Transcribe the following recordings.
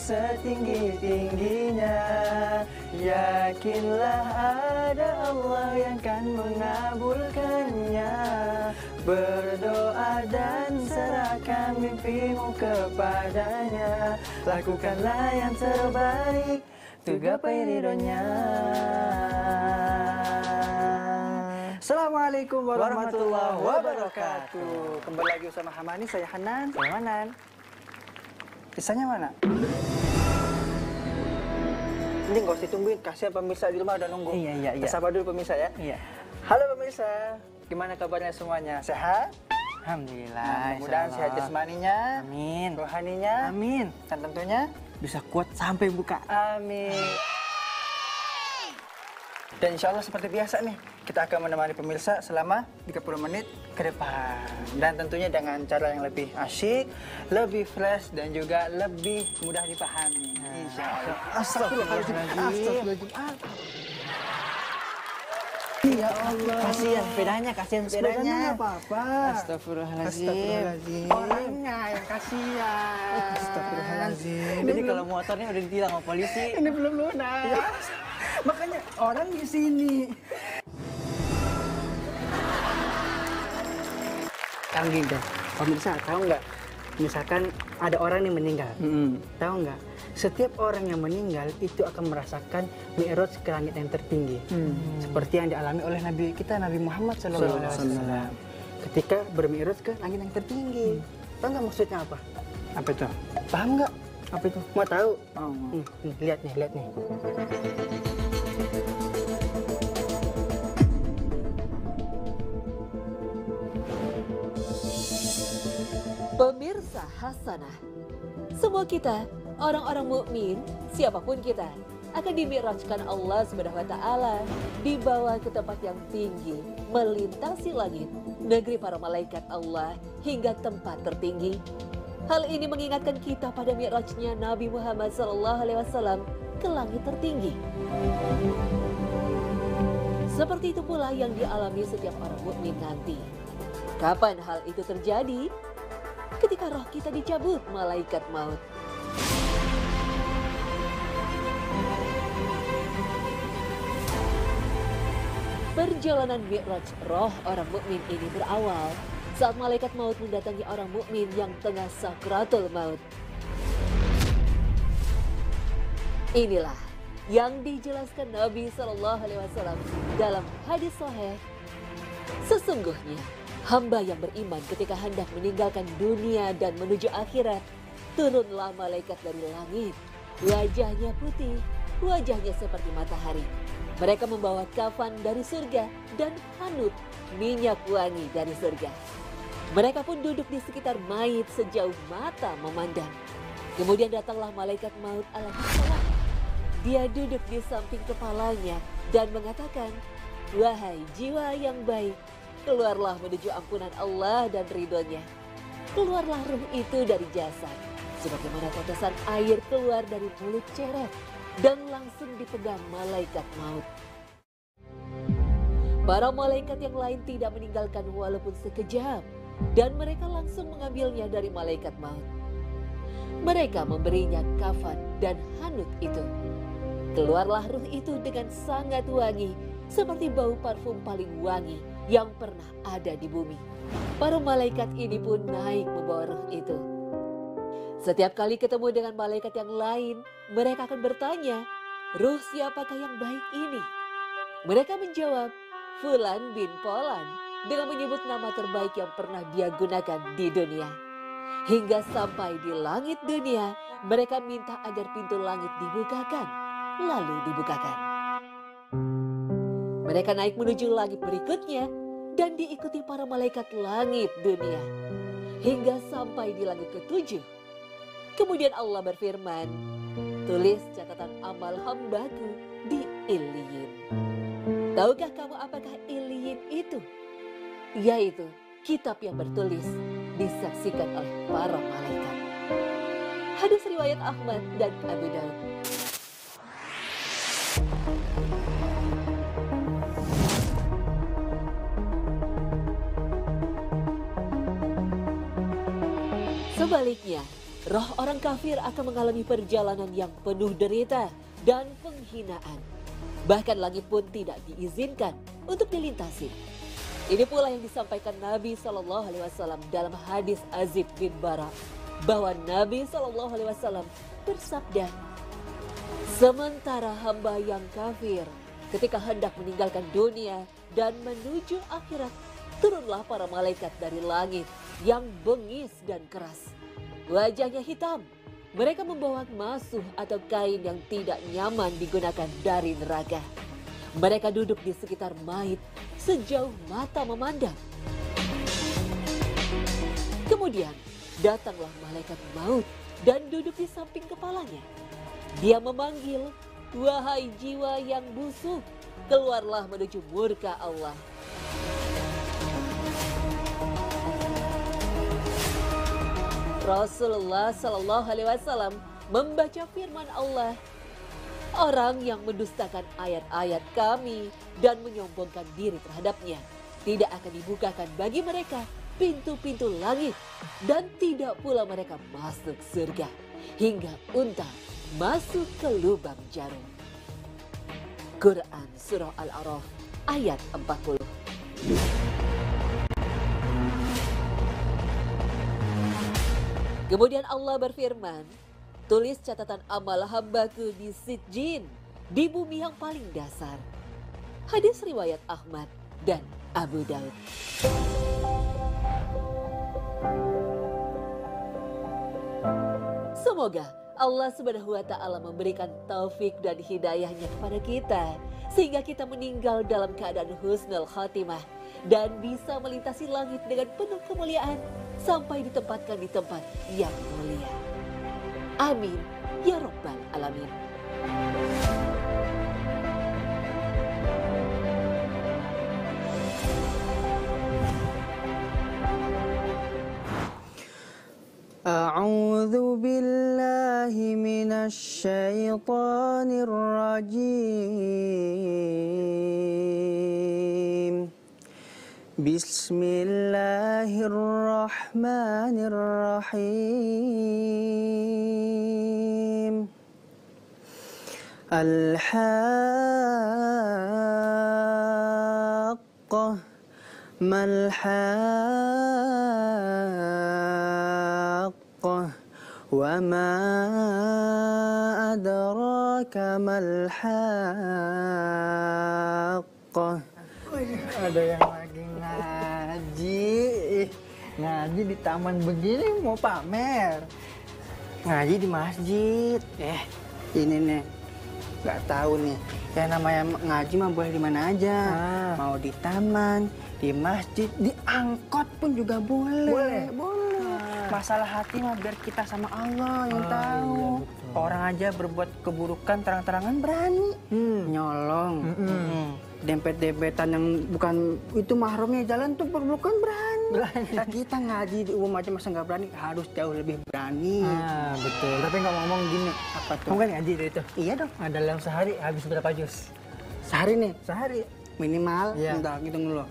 setinggi-tingginya. Yakinlah ada Allah yang kan mengabulkannya. Berdoa dan serahkan mimpimu kepadanya. Lakukanlah yang terbaik untuk gapai ridhonya. Assalamualaikum warahmatullahi wabarakatuh. Kembali lagi bersama Hamani, saya Hanan. Saya Manan. Kisahnya mana? Ini nggak usah ditungguin, kasihan pemirsa di rumah udah nunggu. Iya. Sabar dulu pemirsa ya. Iya. Halo pemirsa, gimana kabarnya semuanya? Sehat? Alhamdulillah. Mudah-mudahan sehat jasmaninya, Amin. rohaninya, Amin. dan tentunya Bisa kuat sampai buka. amin. Dan insya Allah seperti biasa nih, kita akan menemani pemirsa selama 30 menit ke depan. Dan tentunya dengan cara yang lebih asyik, lebih fresh, dan juga lebih mudah dipahami. Insya Allah. Astagfirullahaladzim. Ya Allah. Kasihan sepedanya. Sepedanya nggak apa-apa. Astagfirullahaladzim. Orangnya yang kasihan. Astagfirullahaladzim. Ini kalau motornya udah ditilang sama polisi. Ini belum lunas. Makanya orang di sini. Kang Ginda, pemirsa tahu nggak? Misalkan ada orang yang meninggal, tahu nggak? Setiap orang yang meninggal itu akan merasakan mi'raj ke langit yang tertinggi, seperti yang dialami oleh Nabi kita Nabi Muhammad SAW. Ketika bermi'raj ke langit yang tertinggi, tahu nggak maksudnya apa? Apa itu? Paham nggak? Apa itu? Mau tahu? Oh. Lihat nih. Pemirsa Hasanah, semua kita, orang-orang mukmin, siapapun kita, akan dimi'rajkan Allah Subhanahu wa Ta'ala, dibawa ke tempat yang tinggi, melintasi langit, negeri para malaikat Allah, hingga tempat tertinggi. Hal ini mengingatkan kita pada mi'rajnya Nabi Muhammad SAW ke langit tertinggi. Seperti itu pula yang dialami setiap orang mukmin nanti. Kapan hal itu terjadi? Ketika roh kita dicabut malaikat maut. Perjalanan mi'raj roh orang mukmin ini berawal saat malaikat maut mendatangi orang mukmin yang tengah sakratul maut. Inilah yang dijelaskan Nabi SAW dalam hadis sahih. Sesungguhnya hamba yang beriman ketika hendak meninggalkan dunia dan menuju akhirat, turunlah malaikat dari langit. Wajahnya putih, wajahnya seperti matahari. Mereka membawa kafan dari surga dan hanut minyak wangi dari surga. Mereka pun duduk di sekitar mayit sejauh mata memandang. Kemudian datanglah malaikat maut alaihissalam. Dia duduk di samping kepalanya dan mengatakan, "Wahai jiwa yang baik, keluarlah menuju ampunan Allah dan ridhonya. Keluarlah ruh itu dari jasad, sebagaimana tetesan air keluar dari mulut ceret, dan langsung dipegang malaikat maut." Para malaikat yang lain tidak meninggalkan walaupun sekejap, dan mereka langsung mengambilnya dari malaikat maut. Mereka memberinya kafan dan hanut itu. Keluarlah ruh itu dengan sangat wangi, seperti bau parfum paling wangi yang pernah ada di bumi. Para malaikat ini pun naik membawa ruh itu. Setiap kali ketemu dengan malaikat yang lain, mereka akan bertanya, "Ruh siapakah yang baik ini?" Mereka menjawab, "Fulan bin Polan," dengan menyebut nama terbaik yang pernah dia gunakan di dunia. Hingga sampai di langit dunia, mereka minta agar pintu langit dibukakan, lalu dibukakan. Mereka naik menuju langit berikutnya dan diikuti para malaikat langit dunia. Hingga sampai di langit ketujuh. Kemudian Allah berfirman, "Tulis catatan amal hambaku di Iliyin." Tahukah kamu apakah Iliyin itu? Yaitu kitab yang bertulis disaksikan oleh para malaikat. Hadis riwayat Ahmad dan Abu Daud. Sebaliknya, roh orang kafir akan mengalami perjalanan yang penuh derita dan penghinaan. Bahkan langit pun tidak diizinkan untuk dilintasi. Ini pula yang disampaikan Nabi SAW dalam hadis Azib bin Bara, bahwa Nabi SAW bersabda, sementara hamba yang kafir ketika hendak meninggalkan dunia dan menuju akhirat, turunlah para malaikat dari langit yang bengis dan keras. Wajahnya hitam. Mereka membawa masuh atau kain yang tidak nyaman digunakan dari neraka. Mereka duduk di sekitar mayit sejauh mata memandang. Kemudian datanglah malaikat maut dan duduk di samping kepalanya. Dia memanggil, wahai jiwa yang busuk, keluarlah menuju murka Allah. Rasulullah SAW membaca firman Allah, orang yang mendustakan ayat-ayat kami dan menyombongkan diri terhadapnya, tidak akan dibukakan bagi mereka pintu-pintu langit, dan tidak pula mereka masuk surga hingga unta masuk ke lubang jarum. Quran Surah Al-A'raf ayat 40. Kemudian Allah berfirman, tulis catatan amal hambaku di Sijjin, di bumi yang paling dasar. Hadis riwayat Ahmad dan Abu Daud. Semoga Allah Subhanahu wa Ta'ala memberikan taufik dan hidayahnya kepada kita, sehingga kita meninggal dalam keadaan husnul khatimah dan bisa melintasi langit dengan penuh kemuliaan sampai ditempatkan di tempat yang mulia. Amin ya Rabbal Alamin. A'udzu billahi minasy syaithanir rajim. Bismillahirrahmanirrahim. Al-Haqqah mal-Haqqah wa ma adraka mal-Haqqah. Ada yang lagi ngaji. Ngaji di taman begini mau pamer. Ngaji di masjid. Ini nih, nggak tahu nih. Yang namanya ngaji mah boleh di mana aja. Mau di taman, di masjid, di angkot pun juga boleh. Boleh. Masalah hati mah biar kita sama Allah yang tahu. Iya, orang aja berbuat keburukan terang-terangan berani. Nyolong. Dempet-dempetan yang bukan itu mahramnya jalan tuh bukan berani. Nah, kita ngaji di umum aja masa nggak berani, harus jauh lebih berani. Betul. Tapi nggak ngomong gini. Apa tuh? Kamu kan ngaji dari itu? Iya dong. Dalam sehari habis berapa jus? Sehari nih, Sehari. minimal. Iya. Bentar, hitung dulu.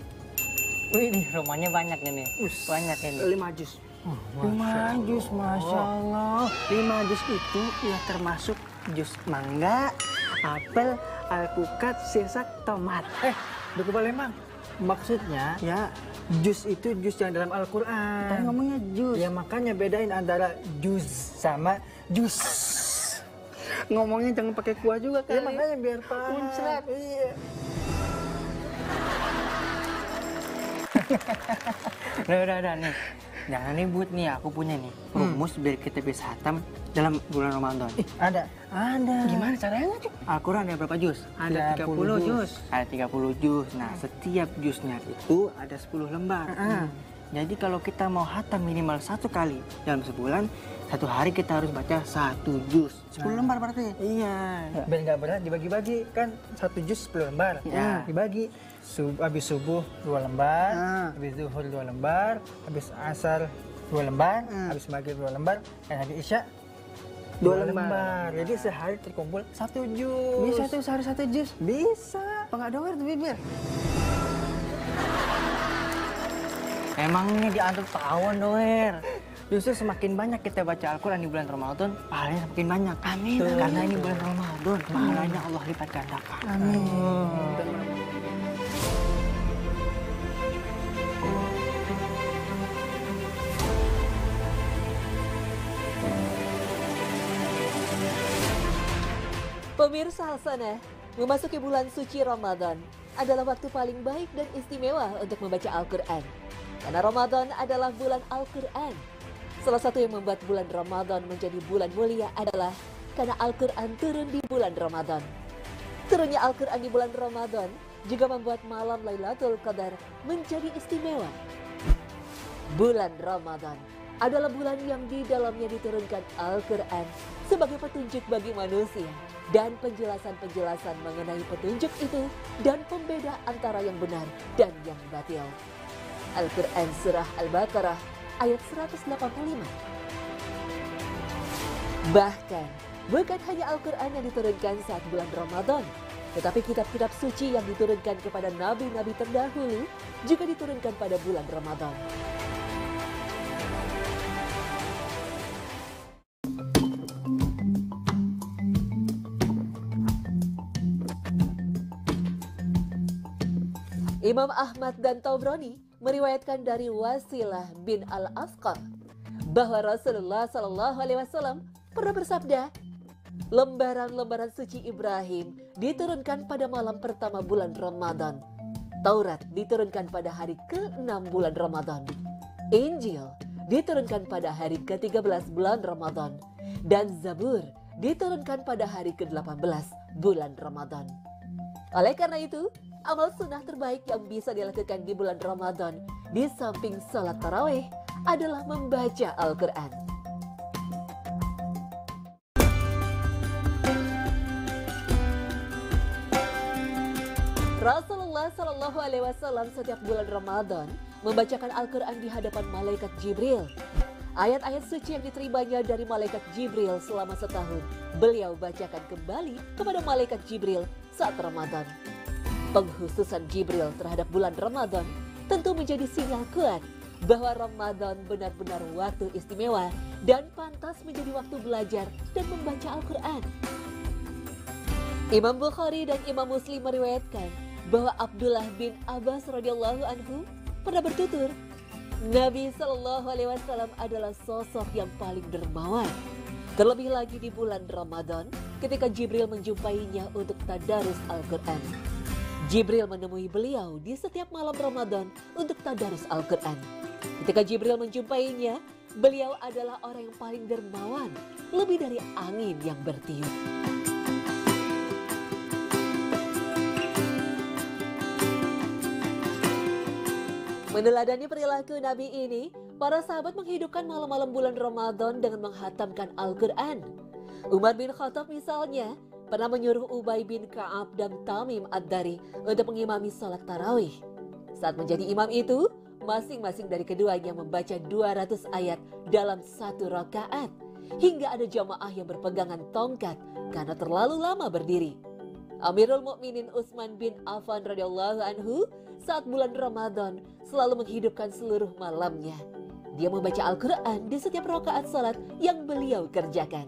Wih, nih rumahnya banyak ini. Banyak ini. 5 jus. 5 jus, Masya Allah. 5 jus itu ya termasuk jus mangga, apel, alpukat, sirsak, tomat. Buku Palembang. Maksudnya Ya, jus itu jus yang dalam Al-Quran. kita ngomongnya jus. Ya makanya bedain antara jus sama jus. Ngomongnya jangan pakai kuah juga Ya kan. makanya biar paham. Muncrat. Iya. Udah nih. Jangan ribut nih, aku punya nih rumus biar kita bisa hatam dalam bulan Ramadan. Ada. Ada. Gimana caranya tuh? Al-Quran ada berapa juz? Ada 30 jus. Ada 30 juz. Nah, setiap juznya itu ada 10 lembar. Jadi kalau kita mau hatam minimal 1 kali dalam sebulan, 1 hari kita harus baca 1 juz. 10 lembar berarti. Iya. Biar nggak berat dibagi-bagi kan 1 juz 10 lembar. Ya. Dibagi. Habis subuh 2 lembar, habis zuhur 2 lembar, habis asar 2 lembar, habis maghrib 2 lembar, dan habis isya 2 lembar. Jadi sehari terkumpul 1 juz. Bisa tuh sehari 1 jus. Bisa. Apa nggak doer tuh bibir? Emangnya diantuk tawon doer. Justru semakin banyak kita baca Al-Quran di bulan Ramadan, pahalanya semakin banyak. Amin. Karena ini bulan Ramadan, pahalanya Allah lipat gandakan. Amin. Pemirsa Hasanah, memasuki bulan suci Ramadan adalah waktu paling baik dan istimewa untuk membaca Al-Quran. Karena Ramadan adalah bulan Al-Quran. Salah satu yang membuat bulan Ramadan menjadi bulan mulia adalah karena Al-Quran turun di bulan Ramadan. Turunnya Al-Quran di bulan Ramadan juga membuat malam Lailatul Qadar menjadi istimewa. Bulan Ramadan adalah bulan yang di dalamnya diturunkan Al-Quran sebagai petunjuk bagi manusia dan penjelasan-penjelasan mengenai petunjuk itu dan pembeda antara yang benar dan yang batil. Al-Quran Surah Al-Baqarah ayat 185. Bahkan, bukan hanya Al-Quran yang diturunkan saat bulan Ramadan, tetapi kitab-kitab suci yang diturunkan kepada nabi-nabi terdahulu juga diturunkan pada bulan Ramadan. Imam Ahmad dan Tabrani meriwayatkan dari Wasilah bin Al-Asqa bahwa Rasulullah SAW pernah bersabda, lembaran-lembaran suci Ibrahim diturunkan pada malam pertama bulan Ramadan. Taurat diturunkan pada hari ke-6 bulan Ramadan. Injil diturunkan pada hari ke-13 bulan Ramadan. Dan Zabur diturunkan pada hari ke-18 bulan Ramadan. Oleh karena itu, amal sunnah terbaik yang bisa dilakukan di bulan Ramadan di samping salat tarawih adalah membaca Al-Quran. Rasulullah SAW setiap bulan Ramadan membacakan Al-Quran di hadapan malaikat Jibril. Ayat-ayat suci yang diterimanya dari malaikat Jibril selama setahun, beliau bacakan kembali kepada malaikat Jibril saat Ramadan. Pengkhususan Jibril terhadap bulan Ramadan tentu menjadi sinyal kuat bahwa Ramadan benar-benar waktu istimewa dan pantas menjadi waktu belajar dan membaca Al-Quran. Imam Bukhari dan Imam Muslim meriwayatkan bahwa Abdullah bin Abbas radhiyallahu anhu pernah bertutur, Nabi SAW adalah sosok yang paling dermawan. Terlebih lagi di bulan Ramadan ketika Jibril menjumpainya untuk tadarus Al-Quran. Jibril menemui beliau di setiap malam Ramadan untuk tadarus Al-Quran. Ketika Jibril menjumpainya, beliau adalah orang yang paling dermawan, lebih dari angin yang bertiup. Meneladani perilaku Nabi ini, para sahabat menghidupkan malam-malam bulan Ramadan dengan menghatamkan Al-Quran. Umar bin Khattab misalnya pernah menyuruh Ubay bin Ka'ab dan Tamim Ad-Dari untuk mengimami salat tarawih. Saat menjadi imam itu, masing-masing dari keduanya membaca 200 ayat dalam satu rakaat, hingga ada jamaah yang berpegangan tongkat karena terlalu lama berdiri. Amirul Mukminin Utsman bin Affan radhiyallahu anhu saat bulan Ramadan selalu menghidupkan seluruh malamnya. Dia membaca Al-Quran di setiap rakaat salat yang beliau kerjakan.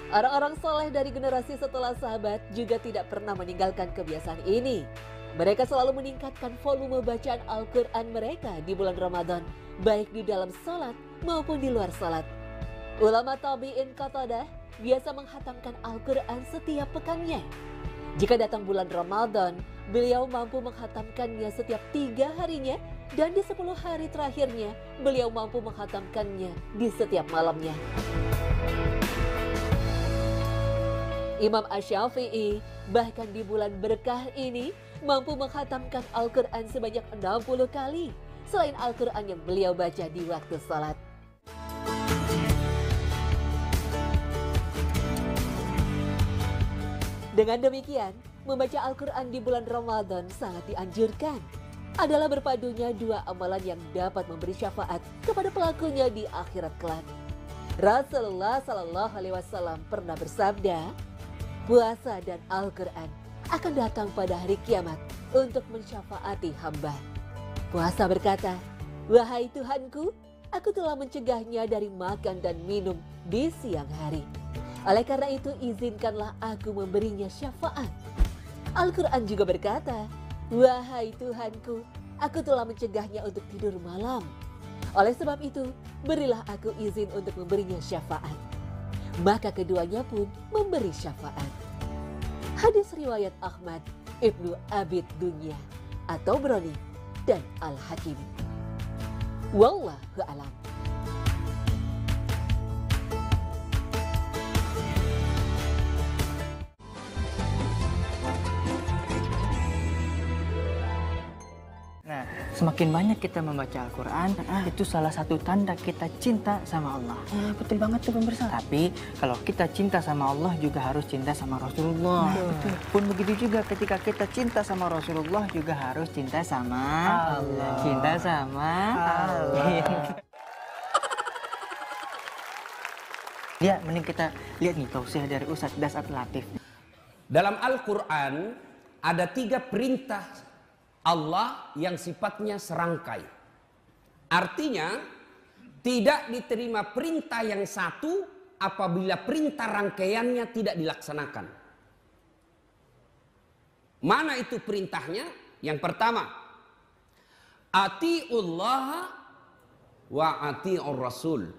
Orang-orang soleh dari generasi setelah sahabat juga tidak pernah meninggalkan kebiasaan ini. Mereka selalu meningkatkan volume bacaan Al-Quran mereka di bulan Ramadan, baik di dalam salat maupun di luar salat. Ulama tabi'in Qatadah biasa menghatamkan Al-Quran setiap pekannya. Jika datang bulan Ramadan, beliau mampu menghatamkannya setiap 3 harinya, dan di 10 hari terakhirnya, beliau mampu menghatamkannya di setiap malamnya. Imam Asy-Syafi'i bahkan di bulan berkah ini mampu menghatamkan Al-Quran sebanyak 60 kali, selain Al-Quran yang beliau baca di waktu salat. Dengan demikian, membaca Al-Quran di bulan Ramadan sangat dianjurkan. Adalah berpadunya dua amalan yang dapat memberi syafaat kepada pelakunya di akhirat kelak. Rasulullah SAW pernah bersabda, puasa dan Al-Quran akan datang pada hari kiamat untuk mensyafaati hamba. Puasa berkata, "Wahai Tuhanku, aku telah mencegahnya dari makan dan minum di siang hari. Oleh karena itu izinkanlah aku memberinya syafaat." Al-Quran juga berkata, "Wahai Tuhanku, aku telah mencegahnya untuk tidur malam. Oleh sebab itu, berilah aku izin untuk memberinya syafaat." Maka keduanya pun memberi syafaat. Hadis riwayat Ahmad, Ibnu Abid Dunya, atau Broni, dan Al-Hakim. Wallahu a'lam. Nah, semakin banyak kita membaca Al-Quran, itu salah satu tanda kita cinta sama Allah. Betul banget tuh pemirsa. Tapi kalau kita cinta sama Allah juga harus cinta sama Rasulullah. Pun begitu juga ketika kita cinta sama Rasulullah juga harus cinta sama Allah. Cinta sama Allah. Ya, mending kita lihat nih tausiah dari Ustadz Dasat Latif. Dalam Al-Quran ada 3 perintah Allah yang sifatnya serangkai. Artinya tidak diterima perintah yang satu apabila perintah rangkaiannya tidak dilaksanakan. Mana itu perintahnya? Yang pertama, atiullah wa atiur rasul.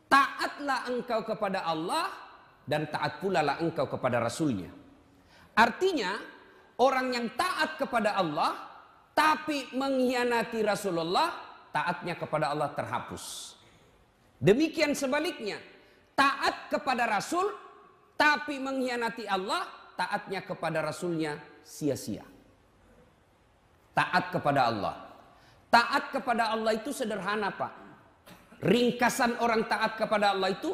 Taatlah engkau kepada Allah dan taat pula lah engkau kepada Rasulnya. Artinya orang yang taat kepada Allah tapi mengkhianati Rasulullah, taatnya kepada Allah terhapus. Demikian sebaliknya, taat kepada Rasul tapi mengkhianati Allah, taatnya kepada Rasulnya sia-sia. Taat kepada Allah. Taat kepada Allah itu sederhana, Pak. Ringkasan orang taat kepada Allah itu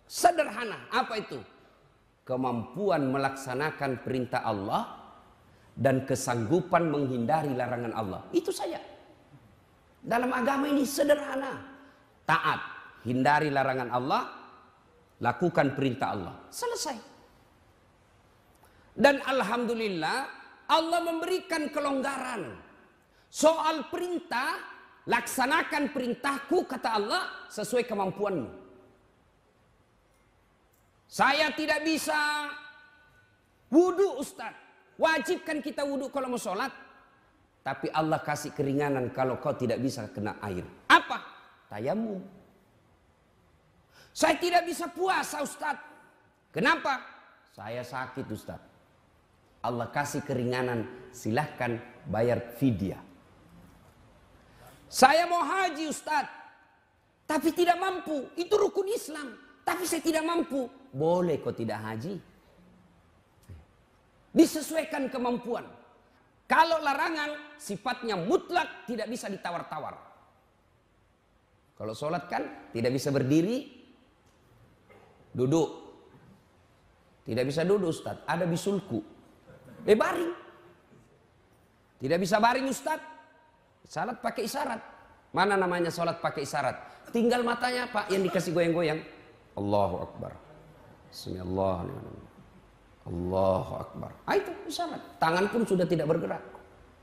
sederhana. Apa itu? Kemampuan melaksanakan perintah Allah dan kesanggupan menghindari larangan Allah. Itu saja. Dalam agama ini sederhana. Taat, hindari larangan Allah, lakukan perintah Allah. Selesai. Dan alhamdulillah Allah memberikan kelonggaran. Soal perintah, laksanakan perintahku kata Allah sesuai kemampuanmu. Saya tidak bisa wudu, Ustaz. Wajibkan kita wudu kalau mau sholat. Tapi Allah kasih keringanan kalau kau tidak bisa kena air. Apa? Tayamum. Saya tidak bisa puasa, Ustaz. Kenapa? Saya sakit, Ustaz. Allah kasih keringanan, silahkan bayar fidyah. Saya mau haji, Ustaz. Tapi tidak mampu. Itu rukun Islam. Tapi saya tidak mampu. Boleh kau tidak haji. Disesuaikan kemampuan. Kalau larangan sifatnya mutlak, tidak bisa ditawar-tawar. Kalau sholat kan tidak bisa berdiri, duduk. Tidak bisa duduk, Ustaz. Ada bisulku. Baring. Tidak bisa baring, Ustaz. Salat pakai isyarat. Mana namanya sholat pakai isyarat? Tinggal matanya, Pak, yang dikasih goyang-goyang. Allahu Akbar. Bismillahirrahmanirrahim. Allahu Akbar. Itu isyarat. Tangan pun sudah tidak bergerak.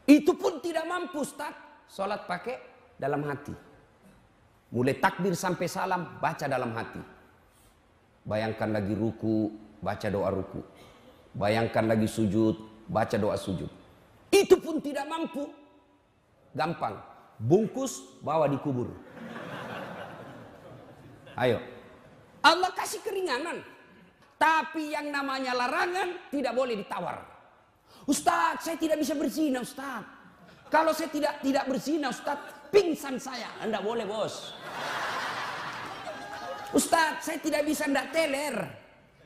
Itu pun tidak mampu, Ustaz. Sholat pakai dalam hati. Mulai takbir sampai salam, baca dalam hati. Bayangkan lagi ruku, baca doa ruku. Bayangkan lagi sujud, baca doa sujud. Itu pun tidak mampu. Gampang. Bungkus, bawa dikubur. Ayo. Allah kasih keringanan. Tapi yang namanya larangan tidak boleh ditawar. Ustaz, saya tidak bisa berzina, Ustaz. Kalau saya tidak berzina, Ustaz, pingsan saya. Anda boleh, bos. Ustaz, saya tidak bisa ndak teler.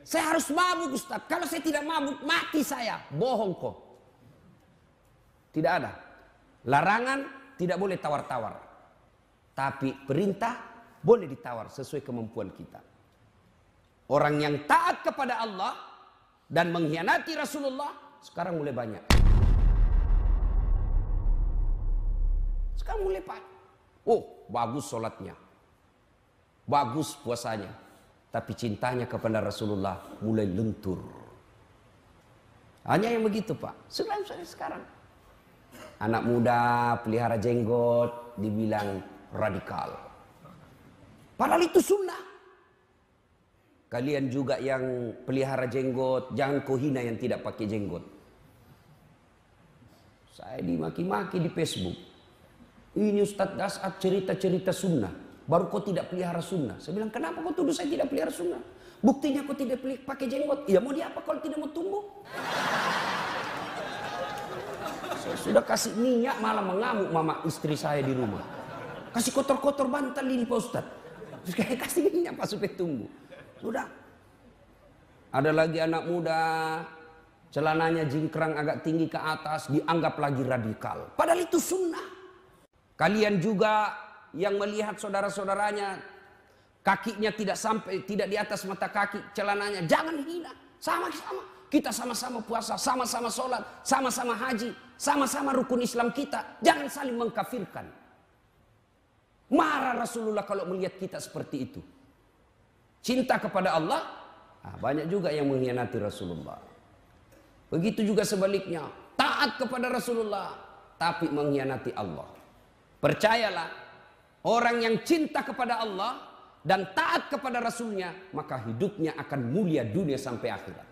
Saya harus mabuk, Ustaz. Kalau saya tidak mabuk, mati saya. Bohong kok. Tidak ada. Larangan tidak boleh tawar-tawar. Tapi perintah boleh ditawar sesuai kemampuan kita. Orang yang taat kepada Allah dan mengkhianati Rasulullah sekarang mulai banyak. Sekarang mulai banyak. Oh, bagus sholatnya. Bagus puasanya. Tapi cintanya kepada Rasulullah mulai lentur. Hanya yang begitu Pak. Sekarang anak muda pelihara jenggot dibilang radikal. Padahal itu sunnah. Kalian juga yang pelihara jenggot, jangan kau hina yang tidak pakai jenggot. Saya dimaki-maki di Facebook. Ini Ustadz Dasat cerita-cerita sunnah. Baru kau tidak pelihara sunnah. Saya bilang, kenapa kau tuduh saya tidak pelihara sunnah? Buktinya kau tidak pakai jenggot. Ya mau diapa kalau tidak mau tumbuh? Saya sudah kasih minyak malah mengamuk mama istri saya di rumah. Kasih kotor-kotor bantal ini Pak Ustadz. Terus kayak kasih minyak Pak supaya tumbuh. Sudah. Ada lagi anak muda, celananya jingkrang agak tinggi ke atas, dianggap lagi radikal. Padahal itu sunnah. Kalian juga yang melihat saudara-saudaranya kakinya tidak di atas mata kaki, celananya jangan hina. Sama-sama. Kita sama-sama puasa, sama-sama sholat, sama-sama haji, sama-sama rukun Islam kita. Jangan saling mengkafirkan. Marah Rasulullah kalau melihat kita seperti itu. Cinta kepada Allah, banyak juga yang mengkhianati Rasulullah. Begitu juga sebaliknya, taat kepada Rasulullah, tapi mengkhianati Allah. Percayalah, orang yang cinta kepada Allah dan taat kepada Rasulnya, maka hidupnya akan mulia dunia sampai akhirat.